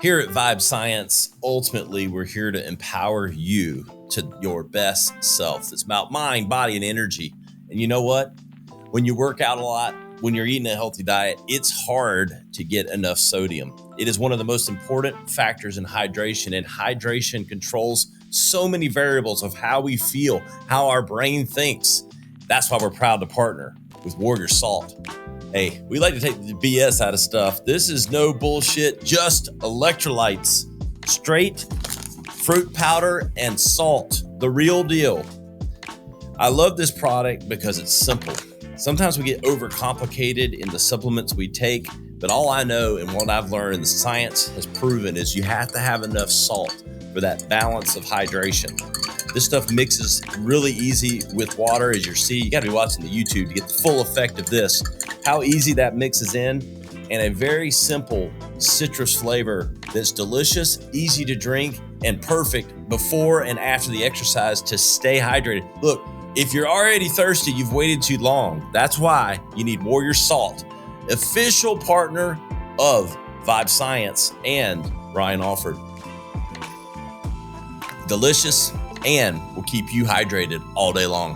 Here at Vibe Science, ultimately, we're here to empower you to your best self. It's about mind, body, and energy. And you know what? When you work out a lot, when you're eating a healthy diet, it's hard to get enough sodium. It is one of the most important factors in hydration, and hydration controls so many variables of how we feel, how our brain thinks. That's why we're proud to partner with Warrior Salt. Hey, we like to take the BS out of stuff. This is no bullshit, just electrolytes, straight fruit powder and salt, the real deal. I love this product because it's simple. Sometimes we get overcomplicated in the supplements we take, but all I know and what I've learned and the science has proven is you have to have enough salt for that balance of hydration. This stuff mixes really easy with water, as you see. You got to be watching the YouTube to get the full effect of this. How easy that mixes in, and a very simple citrus flavor that's delicious, easy to drink, and perfect before and after the exercise to stay hydrated. Look, if you're already thirsty, you've waited too long. That's why you need Warrior Salt, official partner of Vibe Science and Ryan Alford. Delicious, and will keep you hydrated all day long.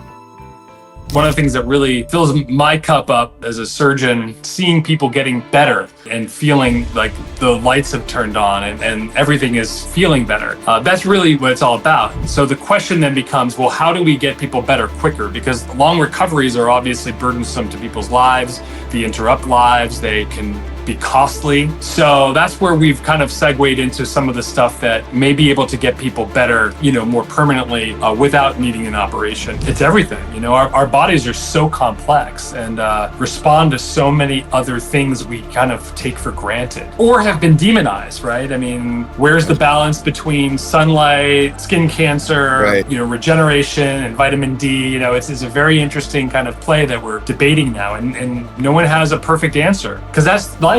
One of the things that really fills my cup up as a surgeon, seeing people getting better and feeling like the lights have turned on and everything is feeling better. That's really what it's all about. So the question then becomes, well, how do we get people better quicker? Because long recoveries are obviously burdensome to people's lives. They interrupt lives. They can be costly. So that's where we've kind of segued into some of the stuff that may be able to get people better, more permanently without needing an operation. It's everything. Our bodies are so complex and respond to so many other things we kind of take for granted or have been demonized, right? I mean, where's the balance between sunlight, skin cancer, right, regeneration and vitamin D? It's a very interesting kind of play that we're debating now, and no one has a perfect answer because that's life.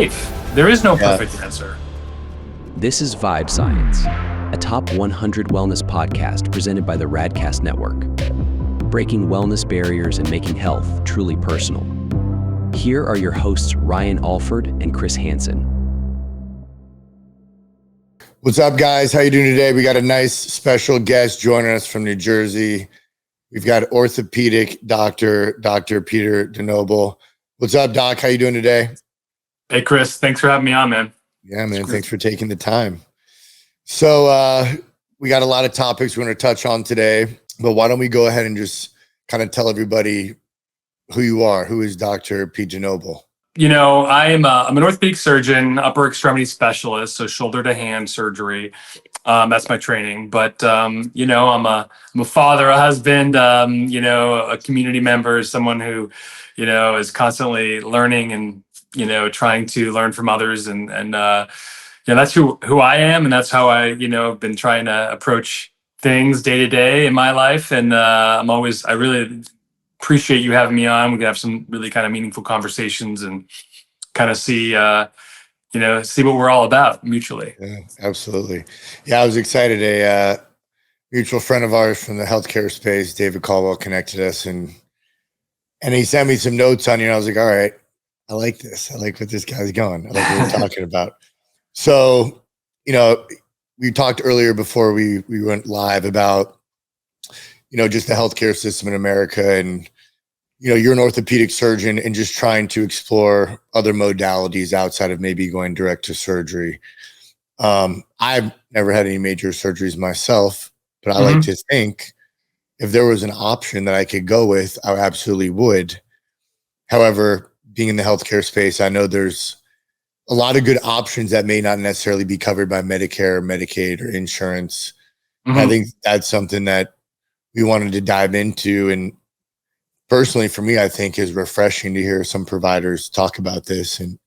There is no perfect answer. This is Vibe Science, a top 100 wellness podcast presented by the Radcast Network, breaking wellness barriers and making health truly personal. Here are your hosts, Ryan Alford and Chris Hansen. What's up, guys? How you doing today? We got a nice special guest joining us from New Jersey. We've got orthopedic Dr. Peter DeNoble. What's up, Doc? How you doing today? Hey, Chris. Thanks for having me on, man. Yeah, man. Thanks for taking the time. So we got a lot of topics we're going to touch on today, but why don't we go ahead and just kind of tell everybody who you are. Who is Dr. Pete DeNoble? I'm an orthopedic surgeon, upper extremity specialist, so shoulder to hand surgery. That's my training. But I'm a father, a husband, a community member, someone who, is constantly learning and trying to learn from others, and that's who I am, and that's how I have been trying to approach things day to day in my life. And I really appreciate you having me on. We can have some really kind of meaningful conversations and kind of see what we're all about mutually. Yeah, absolutely. Yeah, I was excited. A mutual friend of ours from the healthcare space, David Caldwell, connected us, and he sent me some notes on you. And I was like, all right, I like this. I like what this guy's going. I like what we're talking about. So, we talked earlier before we went live about, just the healthcare system in America, and, you're an orthopedic surgeon and just trying to explore other modalities outside of maybe going direct to surgery. I've never had any major surgeries myself, but I like to think if there was an option that I could go with, I absolutely would. However, being in the healthcare space, I know there's a lot of good options that may not necessarily be covered by Medicare, Medicaid, or insurance. I think that's something that we wanted to dive into. And personally, for me, I think is refreshing to hear some providers talk about this. And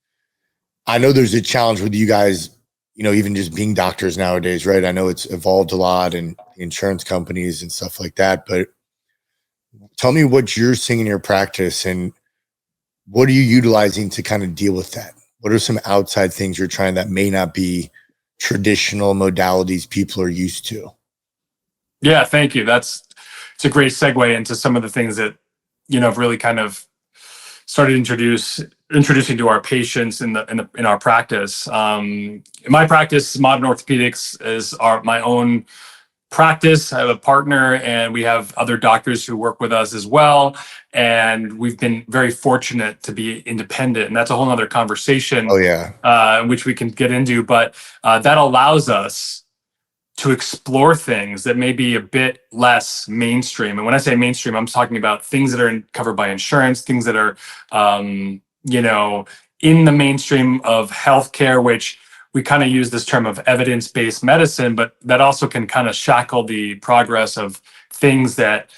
I know there's a challenge with you guys, even just being doctors nowadays, right? I know it's evolved a lot, and insurance companies and stuff like that. But tell me what you're seeing in your practice, and what are you utilizing to kind of deal with that? What are some outside things you're trying that may not be traditional modalities people are used to? Yeah, thank you. It's a great segue into some of the things that, I've really kind of started to introduce introducing to our patients in our practice. In my practice, Modern Orthopedics is my own practice. I have a partner, and we have other doctors who work with us as well. And we've been very fortunate to be independent, and that's a whole other conversation. Oh yeah. Which we can get into. But that allows us to explore things that may be a bit less mainstream. And when I say mainstream, I'm talking about things that are covered by insurance, things that are, in the mainstream of healthcare, which we kind of use this term of evidence-based medicine, but that also can kind of shackle the progress of things that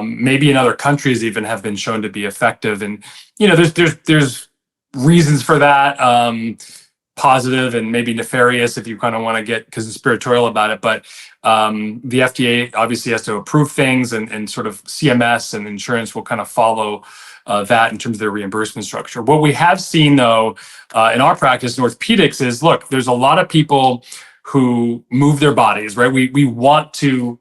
maybe in other countries even have been shown to be effective. And, there's reasons for that. Positive and maybe nefarious if you kind of want to get conspiratorial about it. But the FDA obviously has to approve things, and sort of CMS and insurance will kind of follow that in terms of their reimbursement structure. What we have seen, though, in our practice in orthopedics is, look, there's a lot of people who move their bodies, right? We want to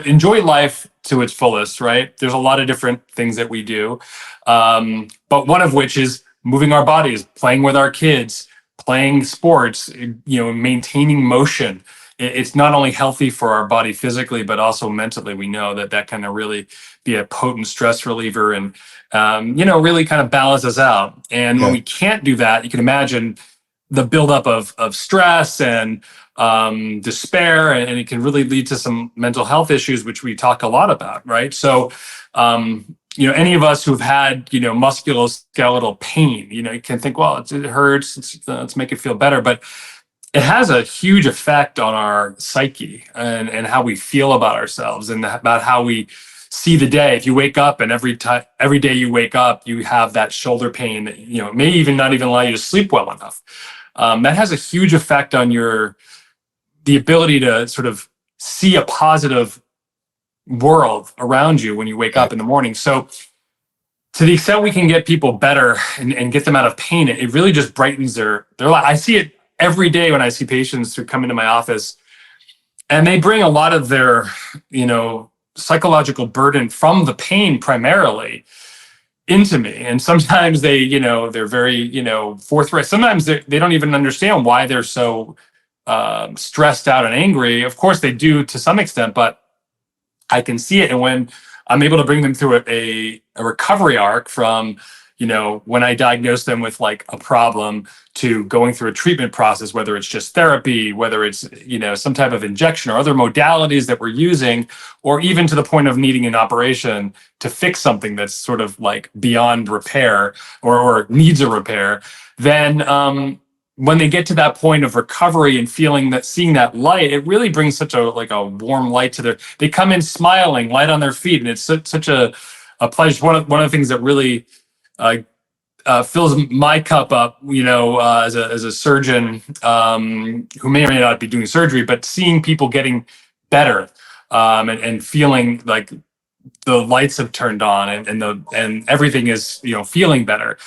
enjoy life to its fullest, right? There's a lot of different things that we do. But one of which is moving our bodies, playing with our kids, playing sports, maintaining motion. It's not only healthy for our body physically, but also mentally. We know that can really be a potent stress reliever and, really kind of balance us out. And when we can't do that, you can imagine the buildup of stress and despair, and it can really lead to some mental health issues, which we talk a lot about, right? So, any of us who've had, musculoskeletal pain, you can think, well, it hurts, let's make it feel better. But it has a huge effect on our psyche and how we feel about ourselves and about how we see the day. If you wake up and every day you wake up, you have that shoulder pain that, may even not even allow you to sleep well enough. That has a huge effect on the ability to sort of see a positive world around you when you wake up in the morning. So to the extent we can get people better and get them out of pain, it really just brightens their life. I see it every day when I see patients who come into my office, and they bring a lot of their, psychological burden from the pain primarily into me. And sometimes they're very, forthright. Sometimes they don't even understand why they're so stressed out and angry. Of course they do to some extent, but I can see it. And when I'm able to bring them through a recovery arc from, when I diagnose them with like a problem to going through a treatment process, whether it's just therapy, whether it's, some type of injection or other modalities that we're using, or even to the point of needing an operation to fix something that's sort of like beyond repair or needs a repair, then when they get to that point of recovery and seeing that light, it really brings such a warm light to they come in smiling, light on their feet. And it's such a pleasure. One of the things that really fills my cup up, as a surgeon who may or may not be doing surgery, but seeing people getting better and feeling like the lights have turned on and everything is, feeling better.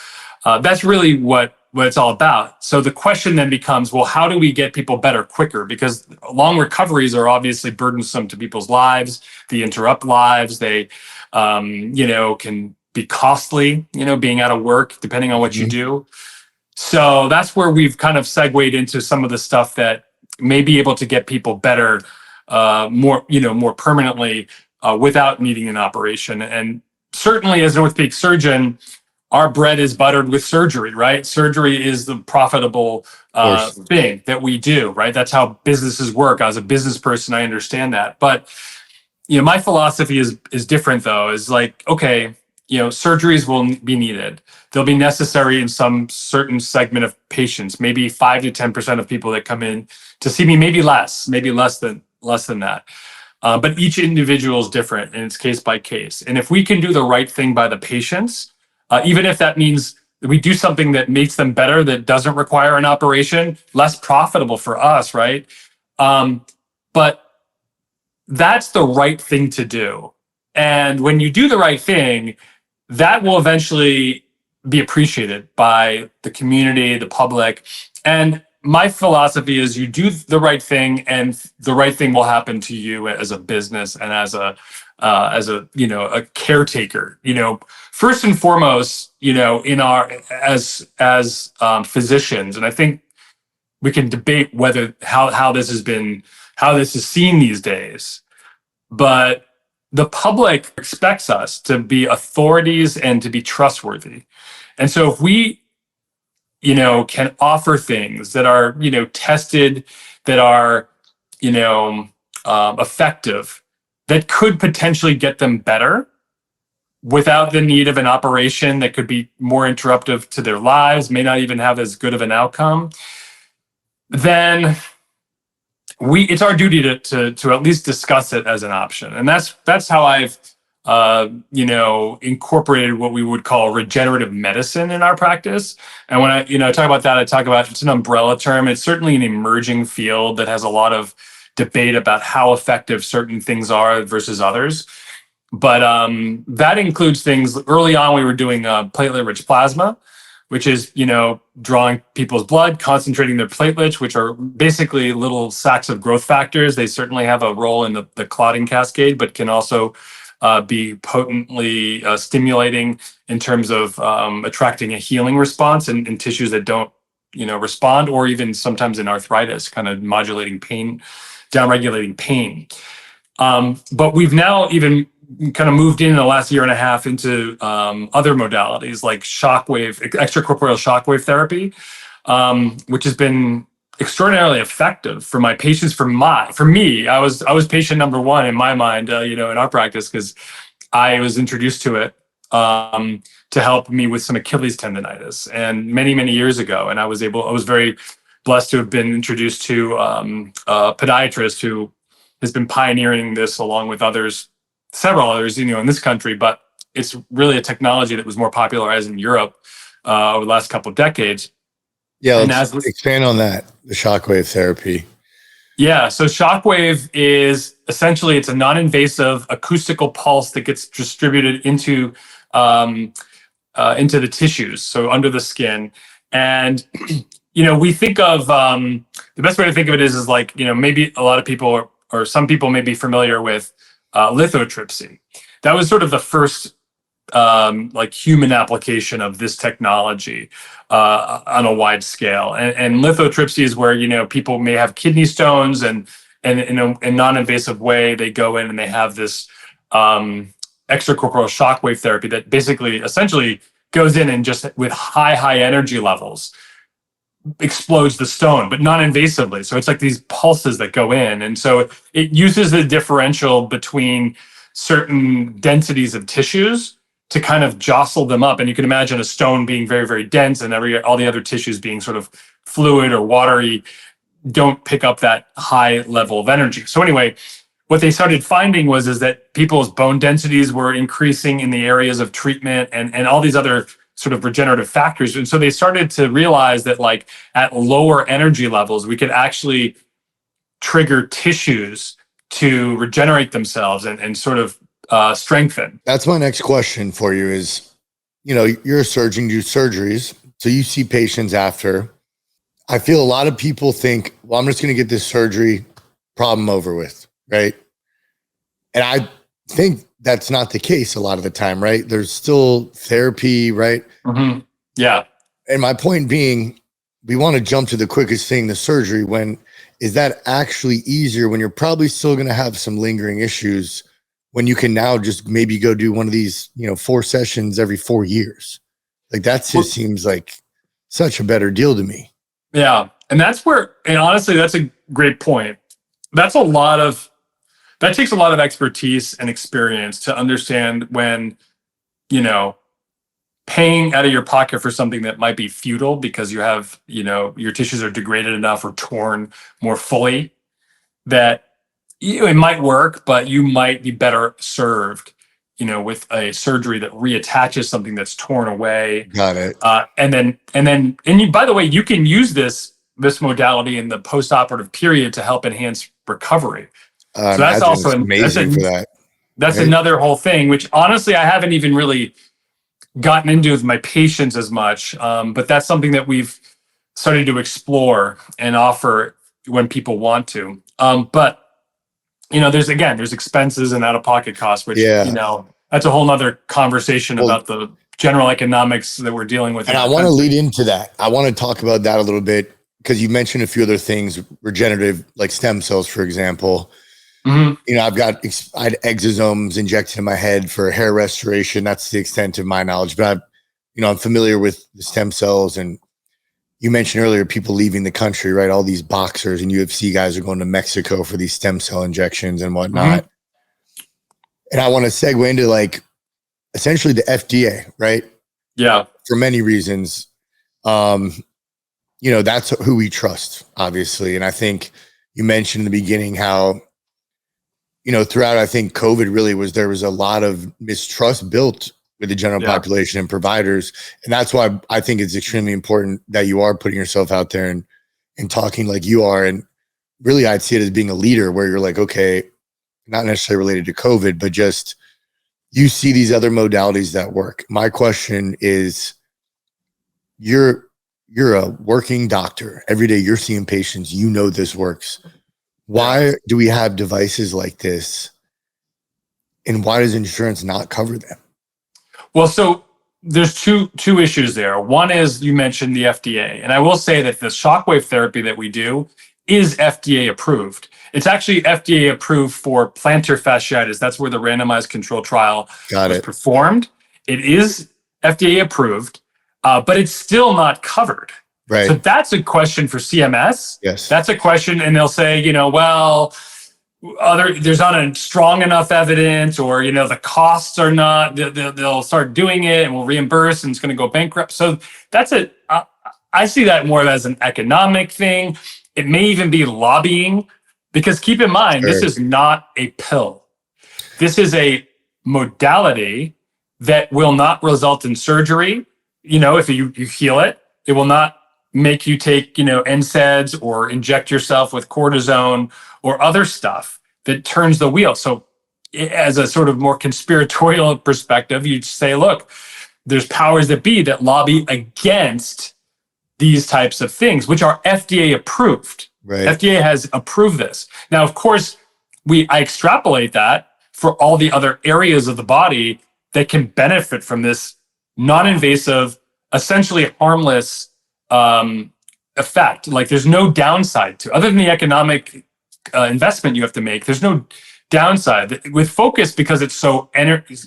That's really what it's all about. So the question then becomes, well, how do we get people better quicker? Because long recoveries are obviously burdensome to people's lives. They interrupt lives. They, can be costly, being out of work, depending on what you do. So that's where we've kind of segued into some of the stuff that may be able to get people better, more permanently, without needing an operation. And certainly as an orthopedic surgeon, our bread is buttered with surgery, right? Surgery is the profitable thing that we do, right? That's how businesses work. As a business person, I understand that. But, my philosophy is different though, is like, okay, surgeries will be needed. They'll be necessary in some certain segment of patients, maybe 5 to 10% of people that come in to see me, maybe less than that. But each individual is different and it's case by case. And if we can do the right thing by the patients, even if that means we do something that makes them better, that doesn't require an operation, less profitable for us, right? But that's the right thing to do. And when you do the right thing, that will eventually be appreciated by the community, the public. And my philosophy is you do the right thing, and the right thing will happen to you as a business and as a a caretaker. First and foremost, in our as physicians, and I think we can debate whether how this is seen these days, but the public expects us to be authorities and to be trustworthy. And so if we, can offer things that are, tested, that are, effective, that could potentially get them better without the need of an operation that could be more interruptive to their lives, may not even have as good of an outcome, then it's our duty to at least discuss it as an option. And that's how I've incorporated what we would call regenerative medicine in our practice. And when I talk about that, I talk about, it's an umbrella term. It's certainly an emerging field that has a lot of debate about how effective certain things are versus others. But that includes things. Early on, we were doing platelet-rich plasma, which is, drawing people's blood, concentrating their platelets, which are basically little sacks of growth factors. They certainly have a role in the clotting cascade, but can also be potently stimulating in terms of attracting a healing response in tissues that don't, respond, or even sometimes in arthritis, kind of modulating pain, downregulating pain. But we've now even kind of moved in the last year and a half into other modalities like shockwave, extracorporeal shockwave therapy, which has been extraordinarily effective for my patients. For me, I was patient number one in my mind, in our practice, because I was introduced to it to help me with some Achilles tendonitis, and many years ago. And I was very blessed to have been introduced to a podiatrist who has been pioneering this along with several others, in this country, but it's really a technology that was more popularized in Europe over the last couple of decades. Yeah, let's expand on that, the shockwave therapy. Yeah, so shockwave is essentially, it's a non-invasive acoustical pulse that gets distributed into the tissues, so under the skin. And we think of the best way to think of it is like, maybe a lot of people or some people may be familiar with lithotripsy. That was sort of the first human application of this technology on a wide scale. And lithotripsy is where, people may have kidney stones, and in a non-invasive way, they go in and they have this extracorporeal shockwave therapy that basically essentially goes in and just with high energy levels explodes the stone, but non-invasively. So it's like these pulses that go in. And so it uses the differential between certain densities of tissues to kind of jostle them up. And you can imagine a stone being very, very dense, and all the other tissues being sort of fluid or watery, don't pick up that high level of energy. So anyway, what they started finding is that people's bone densities were increasing in the areas of treatment, and all these other sort of regenerative factors. And so they started to realize that at lower energy levels, we could actually trigger tissues to regenerate themselves and sort of strengthen. That's my next question for you is, you're a surgeon, you do surgeries, so you see patients after. I feel a lot of people think, well, I'm just going to get this surgery, problem over with, right? And I think that's not the case a lot of the time, right? There's still therapy, right? Mm-hmm. Yeah. And my point being, we want to jump to the quickest thing, the surgery. When is that actually easier when you're probably still going to have some lingering issues, when you can now just maybe go do one of these, 4 sessions every 4 years? That just seems like such a better deal to me. Yeah. And honestly, that's a great point. That takes a lot of expertise and experience to understand when, paying out of your pocket for something that might be futile because you have, your tissues are degraded enough or torn more fully, that it might work, but you might be better served, with a surgery that reattaches something that's torn away. Got it. And you, by the way, you can use this modality in the post-operative period to help enhance recovery. So that's also amazing for that. That's right? Another whole thing, which honestly I haven't even really gotten into with my patients as much. But that's something that we've starting to explore and offer when people want to. But there's expenses and out-of-pocket costs, which that's a whole nother conversation about the general economics that we're dealing with. And I want to lead into that. I want to talk about that a little bit because you mentioned a few other things, regenerative, like stem cells, for example. Mm-hmm. I had exosomes injected in my head for hair restoration. That's the extent of my knowledge, but I'm familiar with the stem cells. And you mentioned earlier, people leaving the country, right? All these boxers and UFC guys are going to Mexico for these stem cell injections and whatnot. Mm-hmm. And I want to segue into like essentially the FDA, right? Yeah. For many reasons. That's who we trust, obviously. And I think you mentioned in the beginning how, throughout, I think COVID really there was a lot of mistrust built with the general population and providers. And that's why I think it's extremely important that you are putting yourself out there and talking like you are. And really, I'd see it as being a leader where you're like, okay, not necessarily related to COVID, but just you see these other modalities that work. My question is, you're a working doctor. Every day you're seeing patients, this works. Why do we have devices like this? And why does insurance not cover them? Well, so there's two issues there. One is you mentioned the FDA. And I will say that the Shockwave therapy that we do is FDA approved. It's actually FDA approved for plantar fasciitis. That's where the randomized control trial was performed. It is FDA approved, but it's still not covered. Right. So that's a question for CMS. Yes. That's a question, and they'll say, there's not a strong enough evidence, or the costs are not. They'll start doing it, and we'll reimburse, and it's going to go bankrupt. So that's I see that more as an economic thing. It may even be lobbying, because keep in mind, This is not a pill. This is a modality that will not result in surgery. If you heal it, it will not make you take, NSAIDs or inject yourself with cortisone or other stuff that turns the wheel. So as a sort of more conspiratorial perspective, you'd say, look, there's powers that be that lobby against these types of things, which are FDA approved. Right. FDA has approved this. Now, of course, I extrapolate that for all the other areas of the body that can benefit from this non-invasive, essentially harmless effect. Like, there's no downside to, other than the economic investment you have to make. There's no downside with focus, because it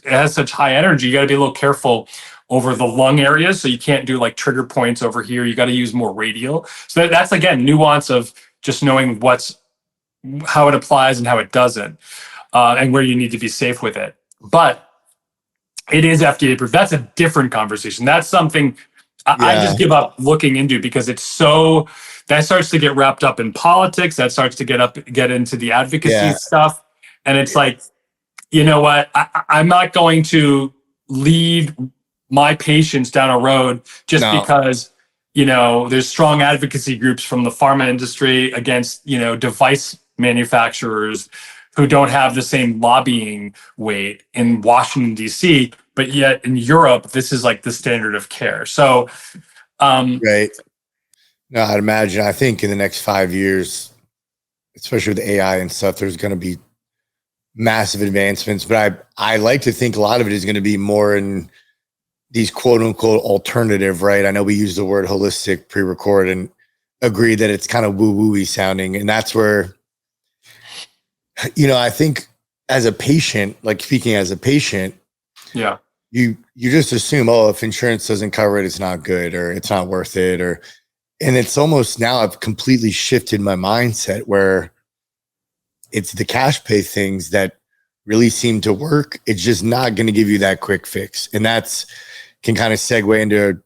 has such high energy. You got to be a little careful over the lung areas, so you can't do like trigger points over here. You got to use more radial. So that's again nuance of just knowing how it applies and how it doesn't, and where you need to be safe with it. But it is FDA approved. That's a different conversation. That's something I just give up looking into, because that starts to get wrapped up in politics. That starts to get into the advocacy stuff. And it's like, you know what? I'm not going to lead my patients down a road just because, there's strong advocacy groups from the pharma industry against, device manufacturers who don't have the same lobbying weight in Washington, D.C., but yet in Europe, this is like the standard of care. So, right. No, I'd imagine, I think in the next 5 years, especially with AI and stuff, there's going to be massive advancements, but I like to think a lot of it is going to be more in these quote unquote alternative, right? I know we use the word holistic pre-record and agree that it's kind of woo-woo-y sounding. And that's where, I think as a patient, like speaking as a patient, you just assume, if insurance doesn't cover it, it's not good, or it's not worth it, and it's almost, now I've completely shifted my mindset where it's the cash pay things that really seem to work. It's just not going to give you that quick fix. And can kind of segue into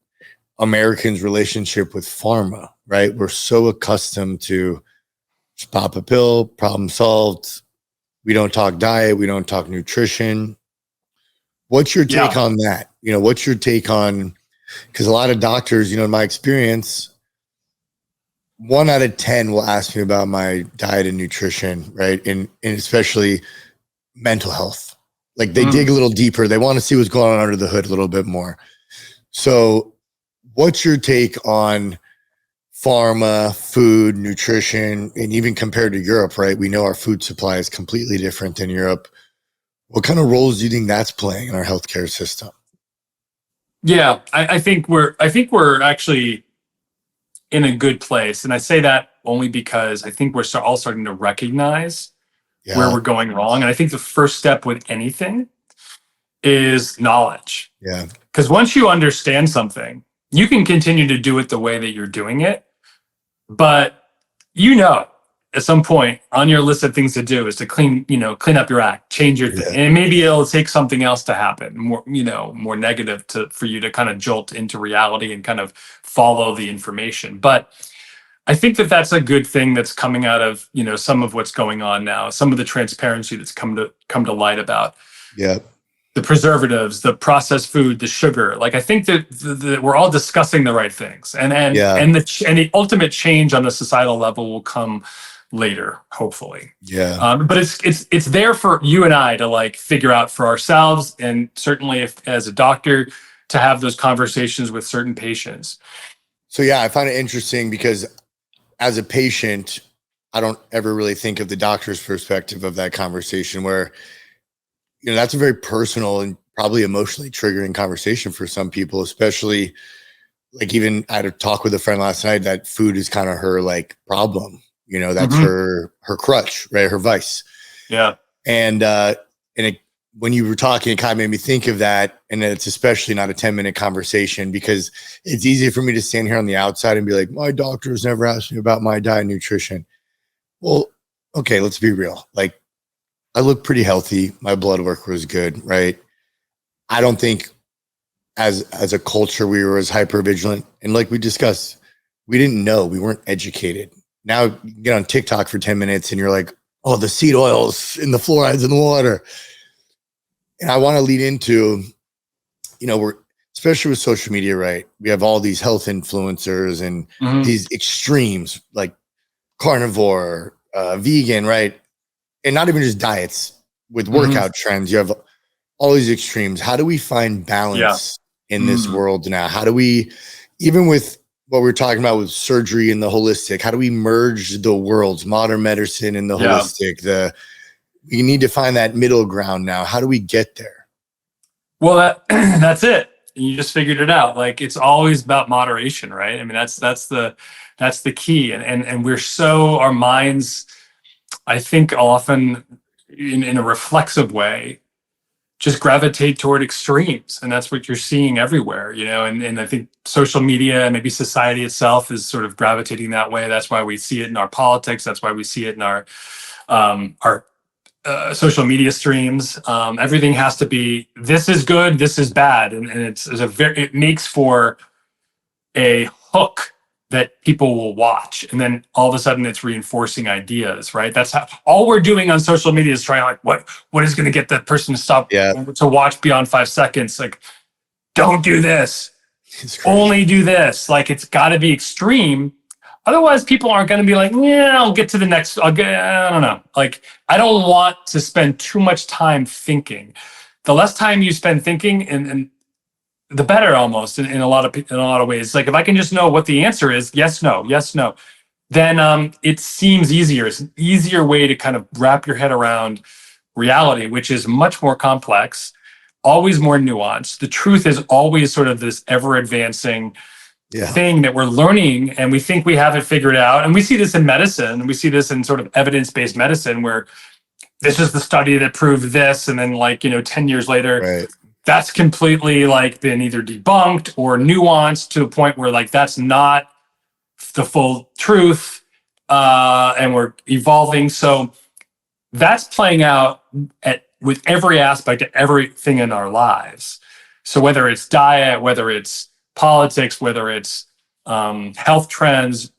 Americans' relationship with pharma, right? We're so accustomed to just pop a pill, problem solved. We don't talk diet. We don't talk nutrition. What's your take on that? What's your take on, because a lot of doctors, in my experience, 1 out of 10 will ask me about my diet and nutrition, right? And especially mental health. Like, they dig a little deeper. They want to see what's going on under the hood a little bit more. So what's your take on pharma, food, nutrition, and even compared to Europe, right? We know our food supply is completely different than Europe. What kind of roles do you think that's playing in our healthcare system? Yeah, I think we're actually in a good place, and I say that only because I think we're all starting to recognize where we're going wrong. And I think the first step with anything is knowledge. Yeah. Because once you understand something, you can continue to do it the way that you're doing it. But at some point on your list of things to do is to clean up your act, change your thing. And maybe it'll take something else to happen, more negative for you to kind of jolt into reality and kind of follow the information. But I think that that's a good thing that's coming out of, some of what's going on now, some of the transparency that's come to light about the preservatives, the processed food, the sugar. Like, I think that we're all discussing the right things, and the ultimate change on the societal level will come later, hopefully. But it's there for you and I to like figure out for ourselves, and certainly if as a doctor to have those conversations with certain patients. So I find it interesting because as a patient, I don't ever really think of the doctor's perspective of that conversation, where, that's a very personal and probably emotionally triggering conversation for some people, especially like, even I had a talk with a friend last night that food is kind of her like problem, that's her crutch, right? Her vice. Yeah. And when you were talking, it kind of made me think of that. And it's especially not a 10-minute conversation, because it's easy for me to stand here on the outside and be like, my doctor's never asked me about my diet and nutrition. Well, okay, let's be real. Like, I look pretty healthy. My blood work was good, right? I don't think as a culture, we were as hyper vigilant. And like we discussed, we didn't know, we weren't educated. Now you get on TikTok for 10 minutes and you're like, oh, the seed oils and the fluorides in the water. And I want to lead into, we're, especially with social media, right? We have all these health influencers and these extremes like carnivore, vegan, right? And not even just diets, with workout trends. You have all these extremes. How do we find balance in this world now? How do we, even with what we're talking about with surgery and the holistic, how do we merge the worlds, modern medicine and the holistic? You need to find that middle ground now. How do we get there? Well, that's it. You just figured it out. Like, it's always about moderation, right? I mean, that's the key. And we're so, our minds, I think often in a reflexive way, just gravitate toward extremes. And that's what you're seeing everywhere, and I think social media and maybe society itself is sort of gravitating that way. That's why we see it in our politics. That's why we see it in our social media streams. Everything has to be, this is good, this is bad. And it makes for a hook that people will watch. And then all of a sudden it's reinforcing ideas, right? That's how all we're doing on social media is trying, like, what is going to get that person to stop to watch beyond 5 seconds? Like, don't do this, only do this. Like, it's got to be extreme. Otherwise, people aren't going to be like, I'll get to the next. I don't know. Like, I don't want to spend too much time thinking. The less time you spend thinking, and the better, almost in a lot of ways. Like, if I can just know what the answer is, yes, no, then it seems easier. It's an easier way to kind of wrap your head around reality, which is much more complex, always more nuanced. The truth is always sort of this ever advancing thing that we're learning, and we think we have it figured out. And we see this in medicine, and we see this in sort of evidence-based medicine, where this is the study that proved this, and then 10 years later, that's completely like been either debunked or nuanced to a point where like that's not the full truth, and we're evolving. So that's playing out with every aspect of everything in our lives. So whether it's diet, whether it's politics, whether it's health trends,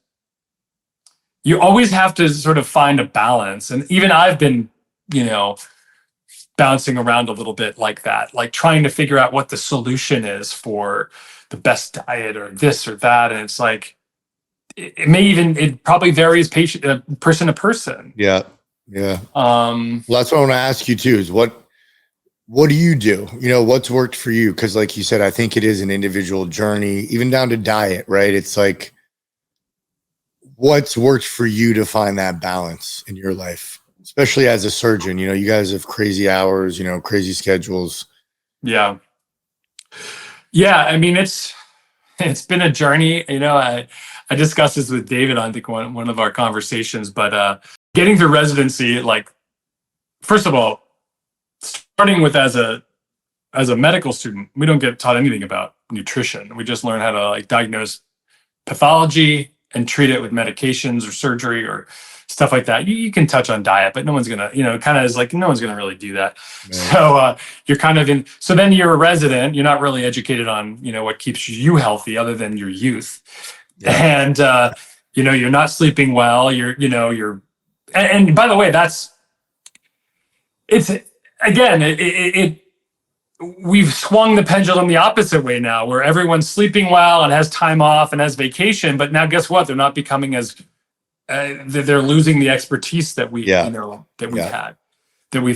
you always have to sort of find a balance. And even I've been, bouncing around a little bit like that, like trying to figure out what the solution is for the best diet or this or that. And it's like, it probably varies person to person. Yeah. Well, that's what I want to ask you too, is what do you do? What's worked for you? Because like you said, I think it is an individual journey, even down to diet, right? It's like, what's worked for you to find that balance in your life, especially as a surgeon? You know, you guys have crazy hours, you know, crazy schedules. Yeah. I mean, it's been a journey. You know, I discussed this with David on, I think, one of our conversations, but getting through residency, like, first of all, starting with as a medical student, we don't get taught anything about nutrition. We just learn how to like diagnose pathology and treat it with medications or surgery or stuff like that. You can touch on diet, but no one's gonna, you know, kind of is like, no one's gonna really do that. Right. So you're kind of in, so then you're a resident, you're not really educated on, you know, what keeps you healthy other than your youth. Yeah. And, you know, you're not sleeping well, and by the way, we've swung the pendulum the opposite way now, where everyone's sleeping well and has time off and has vacation. But now, guess what? They're not becoming as they're losing the expertise that we've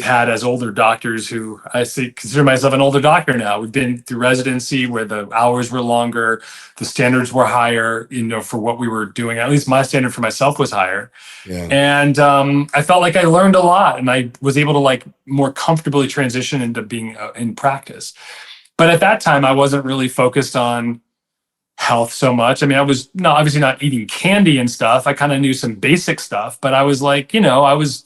had as older doctors. Who consider myself an older doctor now. We've been through residency where the hours were longer, the standards were higher. You know, for what we were doing, at least my standard for myself was higher. Yeah. And I felt like I learned a lot, and I was able to like more comfortably transition into being in practice. But at that time, I wasn't really focused on health so much. I mean, I was obviously not eating candy and stuff. I kind of knew some basic stuff, but I was like, you know, I was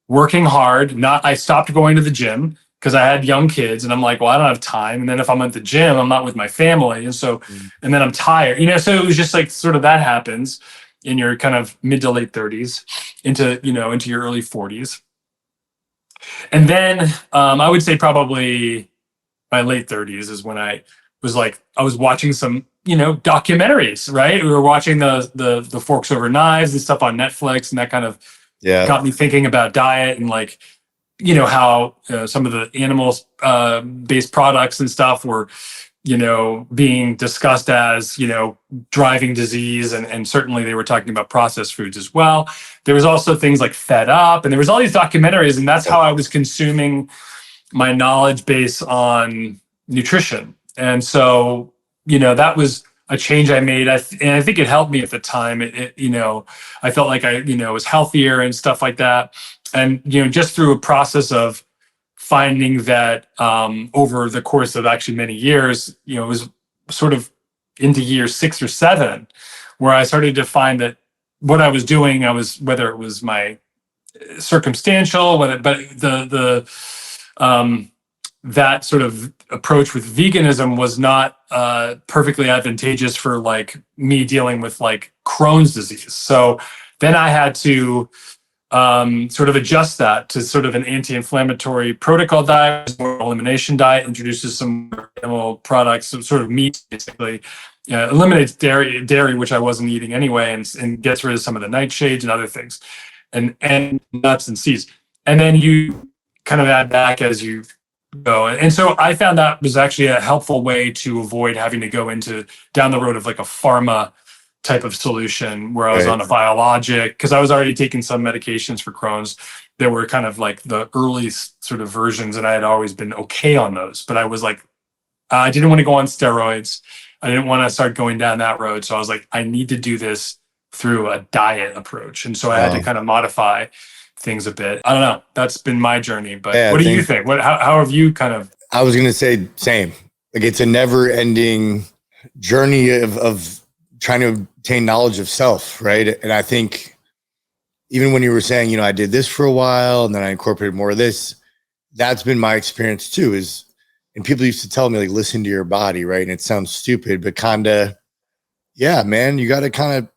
working hard. I stopped going to the gym because I had young kids, and I'm like, well, I don't have time. And then if I'm at the gym, I'm not with my family. And so, and then I'm tired, you know, so it was just like sort of that happens in your kind of mid to late 30s into your early 40s. And then I would say probably my late 30s is when I was watching some, you know, documentaries, right? We were watching the Forks Over Knives and stuff on Netflix, and that kind of got me thinking about diet and like, you know, how some of the animal based products and stuff were, you know, being discussed as, you know, driving disease. And certainly they were talking about processed foods as well. There was also things like Fed Up, and there was all these documentaries, and that's how I was consuming my knowledge base on nutrition. And so, you know, that was a change I made. And I think it helped me at the time. You know, I felt like I, you know, was healthier and stuff like that. And, you know, just through a process of finding that over the course of actually many years, you know, it was sort of into year 6 or 7 where I started to find that what I was doing, whether it was my circumstantial, that sort of approach with veganism was not perfectly advantageous for like me dealing with like Crohn's disease. So then I had to sort of adjust that to sort of an anti-inflammatory protocol diet, more elimination diet, introduces some animal products, some sort of meat, basically, eliminates dairy, which I wasn't eating anyway, and gets rid of some of the nightshades and other things, and nuts and seeds. And then you kind of add back as you go. And so I found that was actually a helpful way to avoid having to go down the road of like a pharma type of solution where I was on a biologic, because I was already taking some medications for Crohn's that were kind of like the early sort of versions, and I had always been okay on those. But I was like, I didn't want to go on steroids. I didn't want to start going down that road. So I was like, I need to do this through a diet approach. And so I had to kind of modify things a bit. I don't know. That's been my journey. But what do you think? How have you kind of... I was going to say same. Like it's a never ending journey of trying to obtain knowledge of self, right? And I think even when you were saying, you know, I did this for a while and then I incorporated more of this, that's been my experience too, and people used to tell me like, listen to your body, right? And it sounds stupid, but kind of, yeah, man, you got to kind of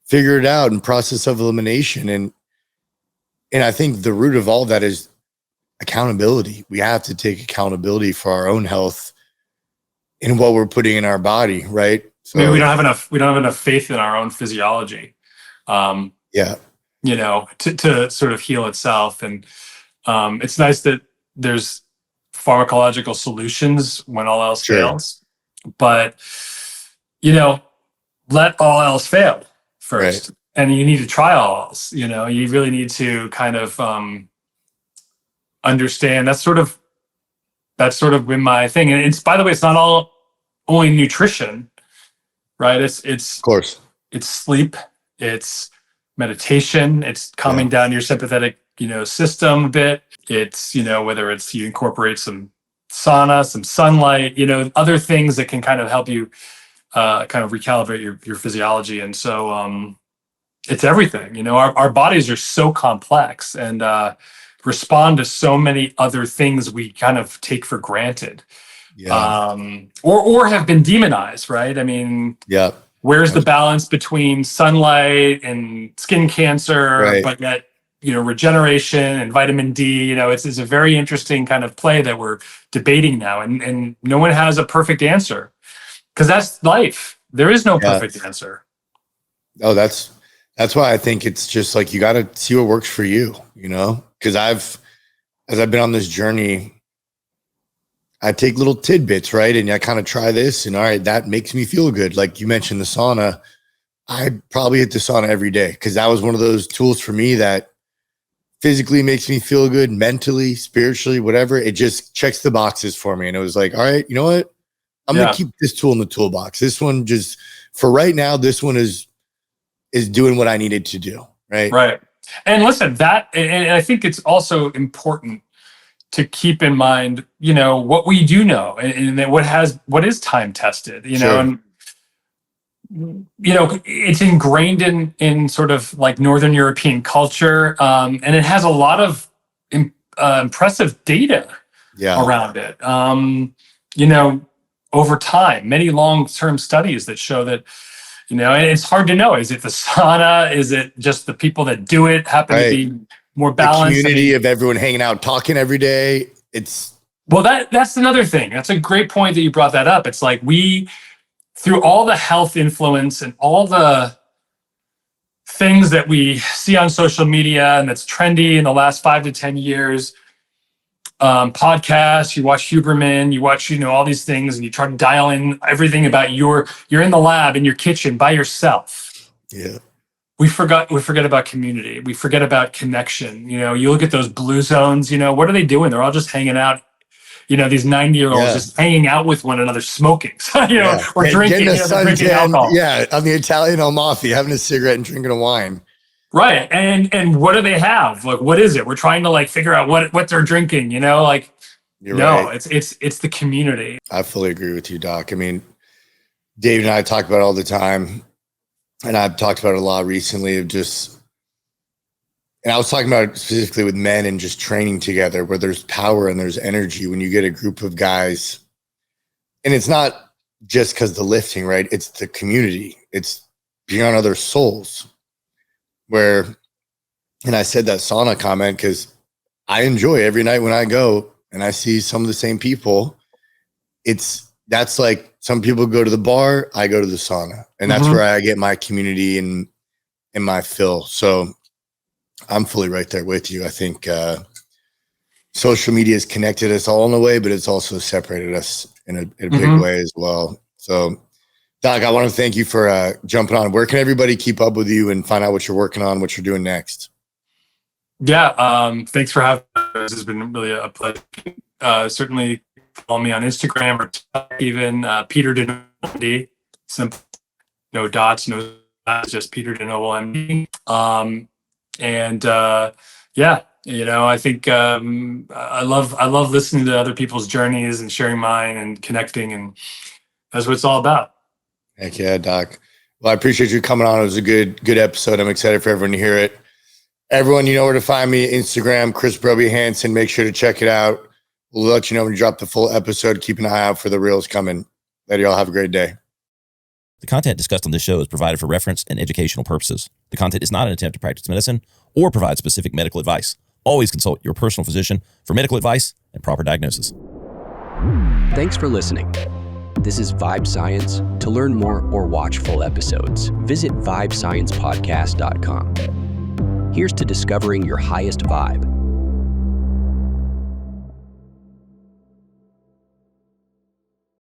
figure it out and process of elimination. And I think the root of all that is accountability. We have to take accountability for our own health and what we're putting in our body, right? So, maybe we don't have enough faith in our own physiology, you know, to sort of heal itself. And it's nice that there's pharmacological solutions when all else fails, but you know, let all else fail first. Right. And you need to try all else, you know, you really need to kind of understand that's sort of been my thing. And it's, by the way, it's not only nutrition, right? It's of course, it's sleep, It's meditation. It's calming down your sympathetic, system a bit. It's, whether it's you incorporate some sauna, some sunlight, other things that can kind of help you kind of recalibrate your physiology. And so it's everything. Our bodies are so complex and respond to so many other things we kind of take for granted. Or have been demonized, right? I mean, where's the balance between sunlight and skin cancer, but yet, regeneration and vitamin D, it's a very interesting kind of play that we're debating now. And no one has a perfect answer, because that's life. There is no perfect answer. Oh, that's why I think it's just like, you got to see what works for you, because as I've been on this journey, I take little tidbits, right? And I kind of try this, and all right, that makes me feel good. Like you mentioned the sauna, I probably hit the sauna every day, because that was one of those tools for me that physically makes me feel good, mentally, spiritually, whatever. It just checks the boxes for me. And it was like, all right, you know what? I'm going to keep this tool in the toolbox. This one just, for right now, this one is doing what I needed to do. Right. Right. And listen, and I think it's also important to keep in mind, what we do know, and what is time tested, and it's ingrained in sort of like Northern European culture, and it has a lot of impressive data around it. Over time, many long-term studies that show that, and it's hard to know. Is it the sauna? Is it just the people that do it happen to be more balanced? The community of everyone hanging out, talking every day. That's another thing. That's a great point that you brought that up. It's like through all the health influence and all the things that we see on social media and that's trendy in the last 5 to 10 years, podcasts, you watch Huberman, you watch, all these things, and you try to dial in everything about you're in the lab, in your kitchen by yourself. Yeah. We forget about community. We forget about connection. You look at those blue zones, what are they doing? They're all just hanging out. These 90-year-olds just hanging out with one another, smoking, or drinking, drinking alcohol. Yeah, on the Italian Amalfi, having a cigarette and drinking a wine. Right. And what do they have? Like, what is it? We're trying to figure out what they're drinking, You're right. It's the community. I fully agree with you, Doc. I mean, Dave and I talk about it all the time, and I've talked about it a lot recently and I was talking about it specifically with men and just training together, where there's power and there's energy when you get a group of guys. And it's not just because the lifting, right? It's the community. It's being on other souls. And I said that sauna comment because I enjoy every night when I go and I see some of the same people. That's like, some people go to the bar, I go to the sauna, and that's where I get my community and my fill. So I'm fully right there with you. I think social media has connected us all in a way, but it's also separated us in a big way as well. So, Doc, I want to thank you for jumping on. Where can everybody keep up with you and find out what you're working on, what you're doing next? Yeah, thanks for having me. This has been really a pleasure. Certainly follow me on Instagram or TikTok, even Peter DeNoble, simple, no dots, no dots, just Peter DeNoble MD. I think I love listening to other people's journeys and sharing mine and connecting, and that's what it's all about. Heck yeah, Doc. Well, I appreciate you coming on. It was a good episode. I'm excited for everyone to hear it. Everyone, you know where to find me. Instagram, Chris Broby Hansen. Make sure to check it out. We'll let you know when we drop the full episode. Keep an eye out for the reels coming. Let you all have a great day. The content discussed on this show is provided for reference and educational purposes. The content is not an attempt to practice medicine or provide specific medical advice. Always consult your personal physician for medical advice and proper diagnosis. Thanks for listening. This is Vibe Science. To learn more or watch full episodes, visit vibesciencepodcast.com. Here's to discovering your highest vibe.